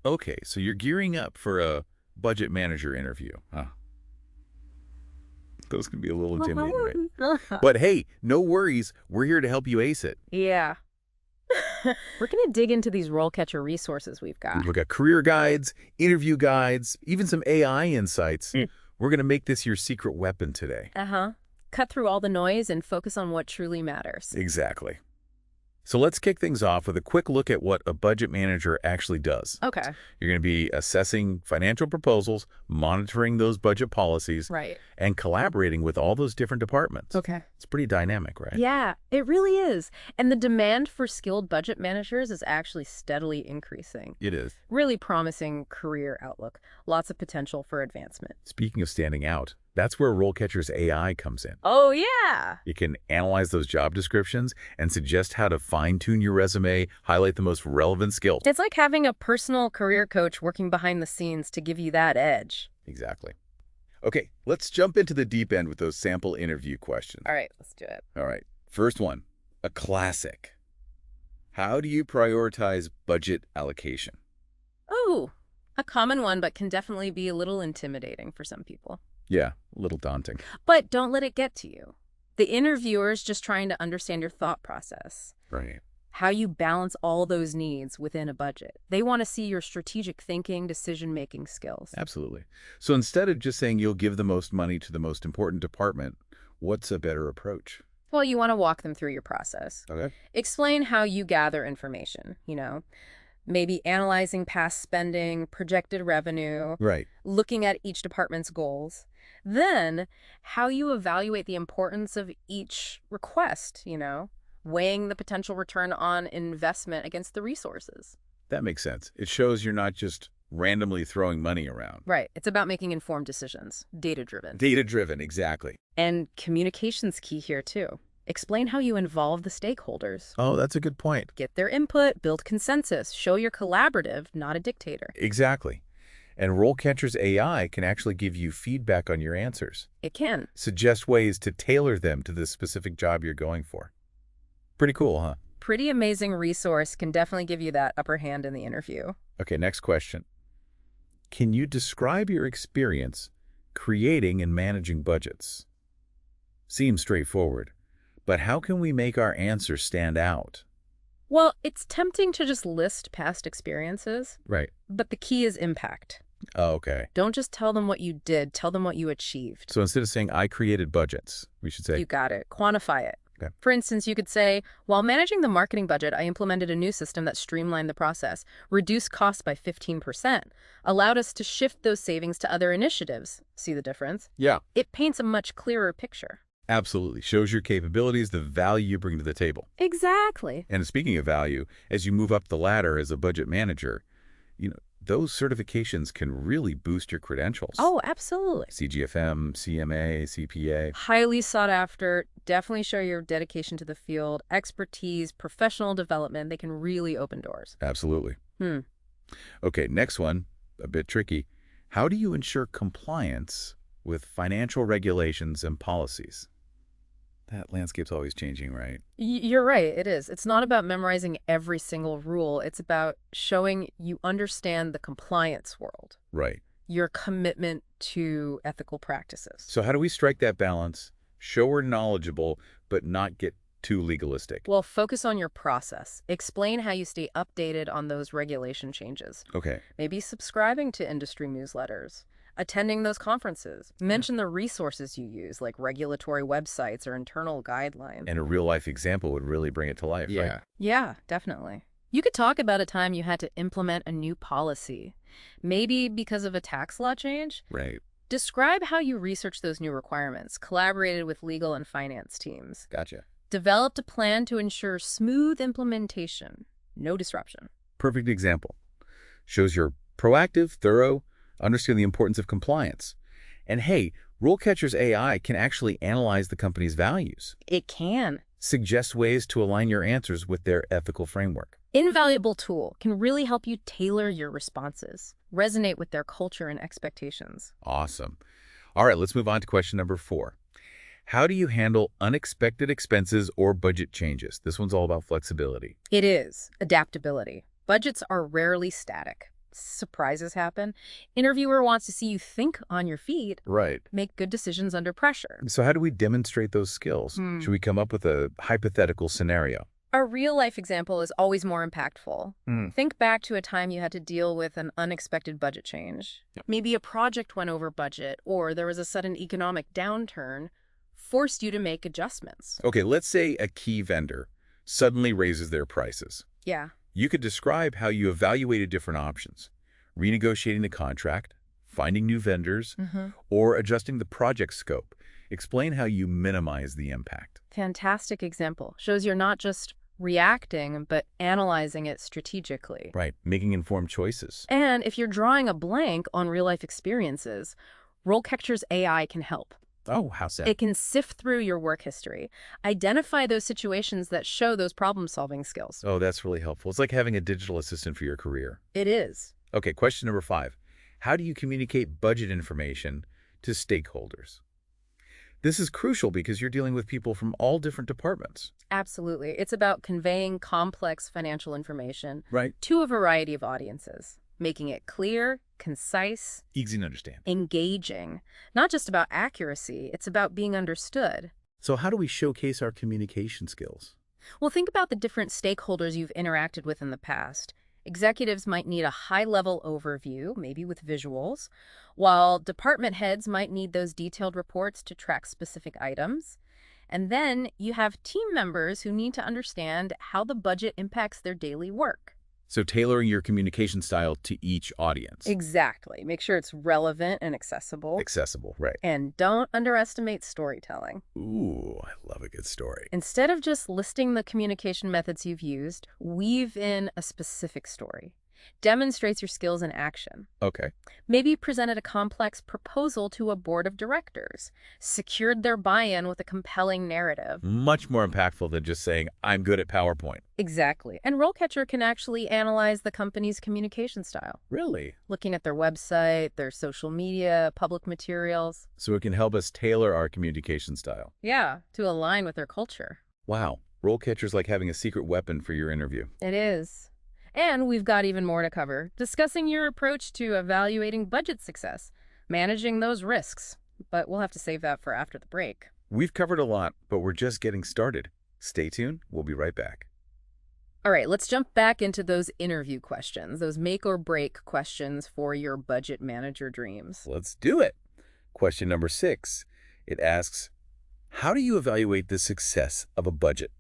Okay, so you're gearing up for a budget manager interview, huh? Those can be a little intimidating, right? But hey, no worries. We're here to help you ace it. Yeah. We're going to dig into these RoleCatcher resources we've got. We've got career guides, interview guides, even some AI insights. Mm. We're going to make this your secret weapon today. Uh-huh. Cut through all the noise and focus on what truly matters. Exactly. So let's kick things off with a quick look at what a budget manager actually does. Okay. You're going to be assessing financial proposals, monitoring those budget policies, Right. and collaborating with all those different departments. Okay. It's pretty dynamic, right? Yeah, it really is. And the demand for skilled budget managers is actually steadily increasing. It is. Really promising career outlook. Lots of potential for advancement. Speaking of standing out, that's where RoleCatcher's AI comes in. Oh, yeah. It can analyze those job descriptions and suggest how to fine-tune your resume, highlight the most relevant skills. It's like having a personal career coach working behind the scenes to give you that edge. Exactly. Okay, let's jump into the deep end with those sample interview questions. All right, let's do it. All right, first one, a classic. How do you prioritize budget allocation? Oh, a common one, but can definitely be a little intimidating for some people. Yeah, a little daunting. But don't let it get to you. The interviewer's just trying to understand your thought process, Right. how you balance all those needs within a budget. They want to see your strategic thinking, decision-making skills. Absolutely. So instead of just saying you'll give the most money to the most important department, what's a better approach? Well, you want to walk them through your process. Okay. Explain how you gather information, maybe analyzing past spending, projected revenue, Right. looking at each department's goals. Then, how you evaluate the importance of each request, weighing the potential return on investment against the resources. That makes sense. It shows you're not just randomly throwing money around. Right. It's about making informed decisions, data-driven. Data-driven, exactly. And communication's key here, too. Explain how you involve the stakeholders. Oh, that's a good point. Get their input, build consensus, show you're collaborative, not a dictator. Exactly. And RoleCatcher's AI can actually give you feedback on your answers. It can. Suggest ways to tailor them to the specific job you're going for. Pretty cool, huh? Pretty amazing resource, can definitely give you that upper hand in the interview. Okay, next question. Can you describe your experience creating and managing budgets? Seems straightforward, but how can we make our answers stand out? Well, it's tempting to just list past experiences, Right. but the key is impact. Oh, okay. Don't just tell them what you did, tell them what you achieved. So instead of saying, I created budgets, we should say, You got it. Quantify it. Okay. For instance, you could say, while managing the marketing budget, I implemented a new system that streamlined the process, reduced costs by 15%, allowed us to shift those savings to other initiatives. See the difference? yeah, It paints a much clearer picture. absolutely. Shows your capabilities, the value you bring to the table. Exactly. And speaking of value, as you move up the ladder as a budget manager, those certifications can really boost your credentials. Oh, absolutely. CGFM, CMA, CPA. Highly sought after, definitely show your dedication to the field, expertise, professional development. They can really open doors. Absolutely. Hmm. Okay, next one, a bit tricky. How do you ensure compliance with financial regulations and policies? That landscape's always changing, right? You're right, it is. It's not about memorizing every single rule. It's about showing you understand the compliance world, Right. your commitment to ethical practices. So how do we strike that balance, show we're knowledgeable, but not get too legalistic? Well, focus on your process. Explain how you stay updated on those regulation changes. Okay. Maybe subscribing to industry newsletters, attending those conferences. Mention the resources you use, like regulatory websites or internal guidelines. And a real-life example would really bring it to life, right? Yeah, definitely. You could talk about a time you had to implement a new policy, maybe because of a tax law change. Right. Describe how you researched those new requirements, collaborated with legal and finance teams, Gotcha. developed a plan to ensure smooth implementation, no disruption. Perfect example. Shows you're proactive, thorough, understand the importance of compliance. And hey, RoleCatcher's AI can actually analyze the company's values, It can. suggest ways to align your answers with their ethical framework. Invaluable tool, can really help you tailor your responses, resonate with their culture and expectations. Awesome. All right, let's move on to question number 4. How do you handle unexpected expenses or budget changes? This one's all about flexibility. It is adaptability. Budgets are rarely static. surprises happen. Interviewer wants to see you think on your feet, Right. make good decisions under pressure. So how do we demonstrate those skills? Hmm. Should we come up with a hypothetical scenario? A real-life example is always more impactful. Think back to a time you had to deal with an unexpected budget change. Yep. Maybe a project went over budget, or there was a sudden economic downturn, forced you to make adjustments. Okay, let's say a key vendor suddenly raises their prices. Yeah. You could describe how you evaluated different options, renegotiating the contract, finding new vendors, or adjusting the project scope. Explain how you minimize the impact. Fantastic example. Shows you're not just reacting, but analyzing it strategically. Right, making informed choices. And if you're drawing a blank on real-life experiences, RoleCatcher's AI can help. Oh, how's that? It can sift through your work history, identify those situations that show those problem-solving skills. Oh, that's really helpful. It's like having a digital assistant for your career. It is. Okay, question number 5. How do you communicate budget information to stakeholders? This is crucial because you're dealing with people from all different departments. Absolutely. It's about conveying complex financial information Right. to a variety of audiences, making it clear, concise, Easy to understand. engaging. Not just about accuracy, it's about being understood. So how do we showcase our communication skills? Well, think about the different stakeholders you've interacted with in the past. Executives might need a high-level overview, maybe with visuals, while department heads might need those detailed reports to track specific items. And then you have team members who need to understand how the budget impacts their daily work. So tailoring your communication style to each audience. Exactly. Make sure it's relevant and accessible. Accessible, right. And don't underestimate storytelling. Ooh, I love a good story. Instead of just listing the communication methods you've used, weave in a specific story. Demonstrates your skills in action. Okay. Maybe presented a complex proposal to a board of directors, secured their buy-in with a compelling narrative. Much more impactful than just saying, I'm good at PowerPoint. Exactly. And RoleCatcher can actually analyze the company's communication style, Really? looking at their website, their social media, public materials. So it can help us tailor our communication style. Yeah, to align with their culture. Wow. RoleCatcher's like having a secret weapon for your interview. It is. And we've got even more to cover, discussing your approach to evaluating budget success, managing those risks. But we'll have to save that for after the break. We've covered a lot, but we're just getting started. Stay tuned. We'll be right back. All right, let's jump back into those interview questions, those make or break questions for your budget manager dreams. Let's do it. Question number 6. It asks, how do you evaluate the success of a budget?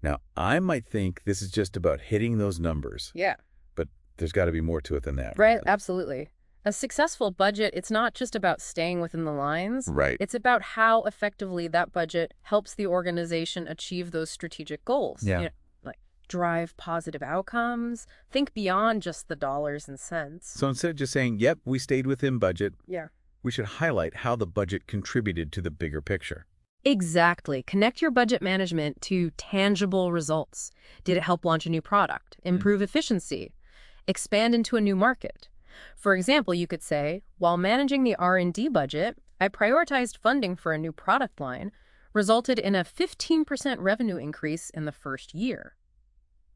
Now, I might think this is just about hitting those numbers, Yeah. but there's got to be more to it than that. Right, absolutely. A successful budget, it's not just about staying within the lines. Right. It's about how effectively that budget helps the organization achieve those strategic goals. Yeah. Like drive positive outcomes, think beyond just the dollars and cents. So instead of just saying, yep, we stayed within budget, Yeah. we should highlight how the budget contributed to the bigger picture. Exactly. Connect your budget management to tangible results. Did it help launch a new product, improve efficiency, expand into a new market? For example, you could say, while managing the R&D budget, I prioritized funding for a new product line, resulted in a 15% revenue increase in the first year.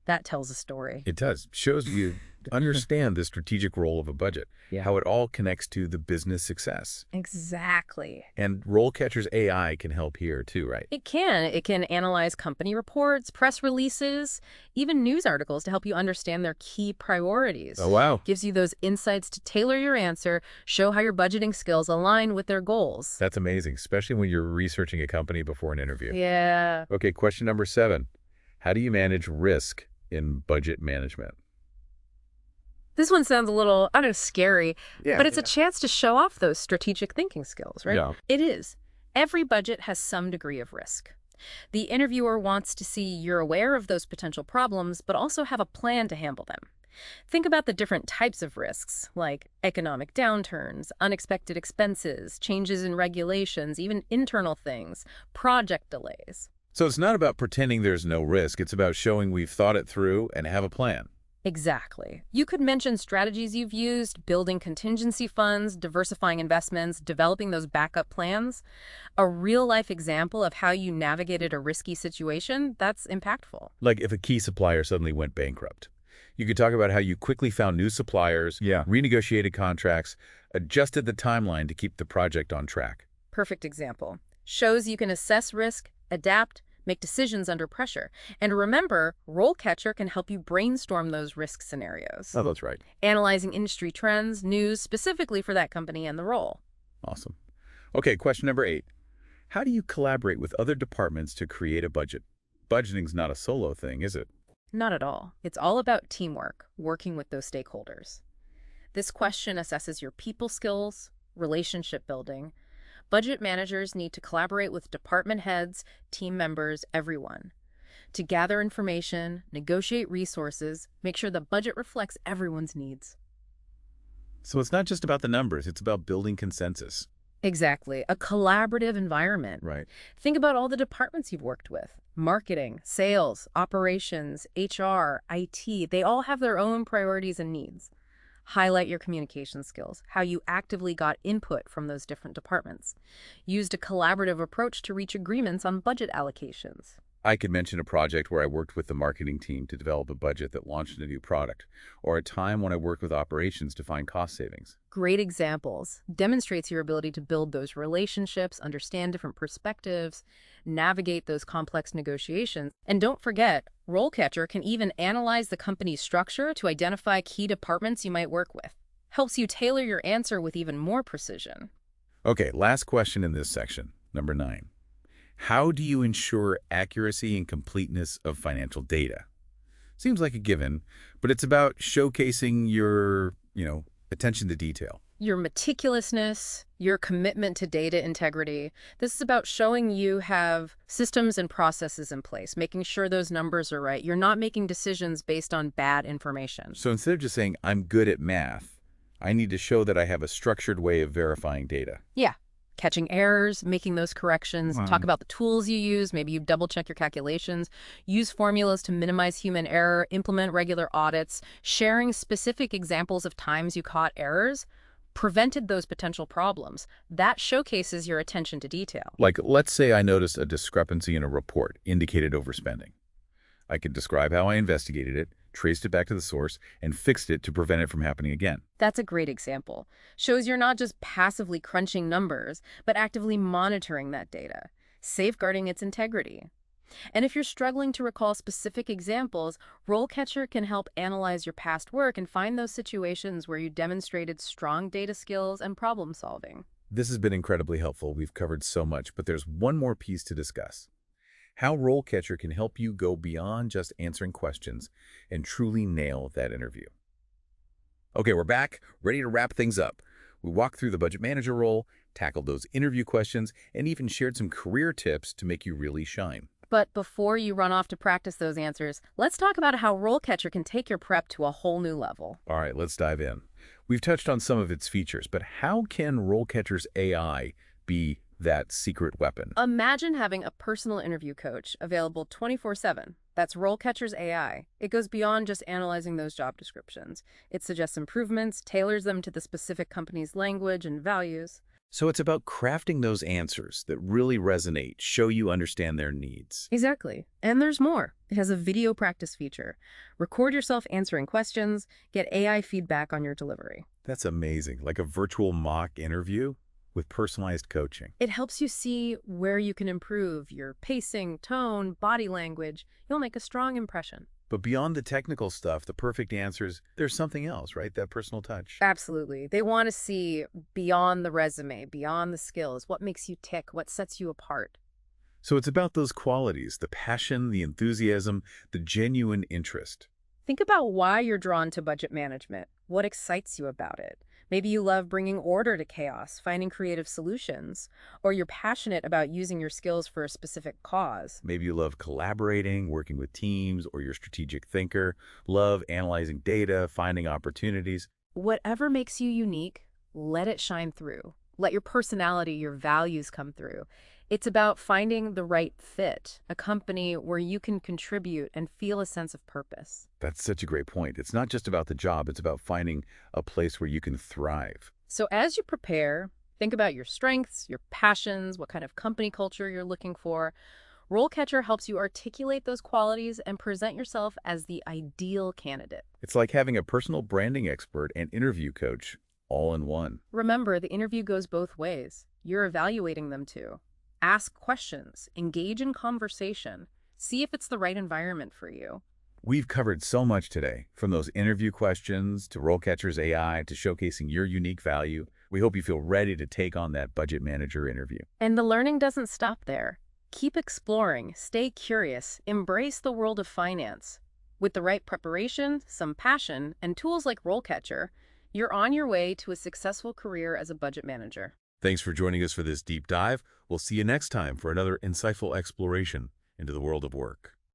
That tells a story. It does. Shows you understand the strategic role of a budget, how it all connects to the business success. Exactly. And RoleCatcher's AI can help here too, right? It can. It can analyze company reports, press releases, even news articles to help you understand their key priorities. Oh, wow. Gives you those insights to tailor your answer, show how your budgeting skills align with their goals. That's amazing, especially when you're researching a company before an interview. Yeah. Okay, question number 7. How do you manage risk in budget management? This one sounds a little, I don't know, scary, but it's a chance to show off those strategic thinking skills, right? Yeah. It is. Every budget has some degree of risk. The interviewer wants to see you're aware of those potential problems, but also have a plan to handle them. Think about the different types of risks, like economic downturns, unexpected expenses, changes in regulations, even internal things, project delays. So it's not about pretending there's no risk. It's about showing we've thought it through and have a plan. Exactly. You could mention strategies you've used, building contingency funds, diversifying investments, developing those backup plans. A real-life example of how you navigated a risky situation, that's impactful. Like if a key supplier suddenly went bankrupt. You could talk about how you quickly found new suppliers, Yeah. renegotiated contracts, adjusted the timeline to keep the project on track. Perfect example. Shows you can assess risk, adapt, make decisions under pressure. And remember, RoleCatcher can help you brainstorm those risk scenarios, Oh, that's right. analyzing industry trends, news specifically for that company and the role. Awesome. Okay, question number 8. How do you collaborate with other departments to create a budget? Budgeting's not a solo thing, is it? Not at all. It's all about teamwork, working with those stakeholders. This question assesses your people skills, relationship building. Budget managers need to collaborate with department heads, team members, everyone, to gather information, negotiate resources, make sure the budget reflects everyone's needs. So it's not just about the numbers, it's about building consensus. Exactly. A collaborative environment. Right. Think about all the departments you've worked with. Marketing, sales, operations, HR, IT, they all have their own priorities and needs. Highlight your communication skills, how you actively got input from those different departments. Used a collaborative approach to reach agreements on budget allocations. I could mention a project where I worked with the marketing team to develop a budget that launched a new product, or a time when I worked with operations to find cost savings. Great examples. Demonstrates your ability to build those relationships, understand different perspectives, navigate those complex negotiations. And don't forget, RoleCatcher can even analyze the company's structure to identify key departments you might work with. Helps you tailor your answer with even more precision. Okay, last question in this section, number 9. How do you ensure accuracy and completeness of financial data? Seems like a given, but it's about showcasing your, attention to detail. Your meticulousness, your commitment to data integrity. This is about showing you have systems and processes in place, making sure those numbers are right. You're not making decisions based on bad information. So instead of just saying, I'm good at math, I need to show that I have a structured way of verifying data. Yeah. Catching errors, making those corrections, Wow. talk about the tools you use, maybe you double check your calculations, use formulas to minimize human error, implement regular audits, sharing specific examples of times you caught errors, prevented those potential problems. That showcases your attention to detail. Like, let's say I noticed a discrepancy in a report indicated overspending. I could describe how I investigated it, traced it back to the source, and fixed it to prevent it from happening again. That's a great example. Shows you're not just passively crunching numbers, but actively monitoring that data, safeguarding its integrity. And if you're struggling to recall specific examples, RoleCatcher can help analyze your past work and find those situations where you demonstrated strong data skills and problem solving. This has been incredibly helpful. We've covered so much, but there's one more piece to discuss. How RoleCatcher can help you go beyond just answering questions and truly nail that interview. Okay, we're back, ready to wrap things up. We walked through the budget manager role, tackled those interview questions, and even shared some career tips to make you really shine. But before you run off to practice those answers, let's talk about how RoleCatcher can take your prep to a whole new level. All right, let's dive in. We've touched on some of its features, but how can RoleCatcher's AI be that secret weapon? Imagine having a personal interview coach available 24/7. That's RoleCatcher's AI. It goes beyond just analyzing those job descriptions. It suggests improvements, tailors them to the specific company's language and values. So it's about crafting those answers that really resonate, show you understand their needs. Exactly. And there's more. It has a video practice feature. Record yourself answering questions, get AI feedback on your delivery. That's amazing, like a virtual mock interview with personalized coaching. It helps you see where you can improve your pacing, tone, body language. You'll make a strong impression. But beyond the technical stuff, the perfect answers, there's something else, right? That personal touch. Absolutely. They want to see beyond the resume, beyond the skills, what makes you tick, what sets you apart. So it's about those qualities, the passion, the enthusiasm, the genuine interest. Think about why you're drawn to budget management. What excites you about it? Maybe you love bringing order to chaos, finding creative solutions, or you're passionate about using your skills for a specific cause. Maybe you love collaborating, working with teams, or you're a strategic thinker, love analyzing data, finding opportunities. Whatever makes you unique, let it shine through. Let your personality, your values come through. It's about finding the right fit, a company where you can contribute and feel a sense of purpose. That's such a great point. It's not just about the job, it's about finding a place where you can thrive. So as you prepare, think about your strengths, your passions, what kind of company culture you're looking for. RoleCatcher helps you articulate those qualities and present yourself as the ideal candidate. It's like having a personal branding expert and interview coach all in one. Remember, the interview goes both ways. You're evaluating them too. Ask questions, engage in conversation, see if it's the right environment for you. We've covered so much today, from those interview questions to RoleCatcher's AI to showcasing your unique value. We hope you feel ready to take on that budget manager interview. And the learning doesn't stop there. Keep exploring, stay curious, embrace the world of finance. With the right preparation, some passion, and tools like RoleCatcher, you're on your way to a successful career as a budget manager. Thanks for joining us for this deep dive. We'll see you next time for another insightful exploration into the world of work.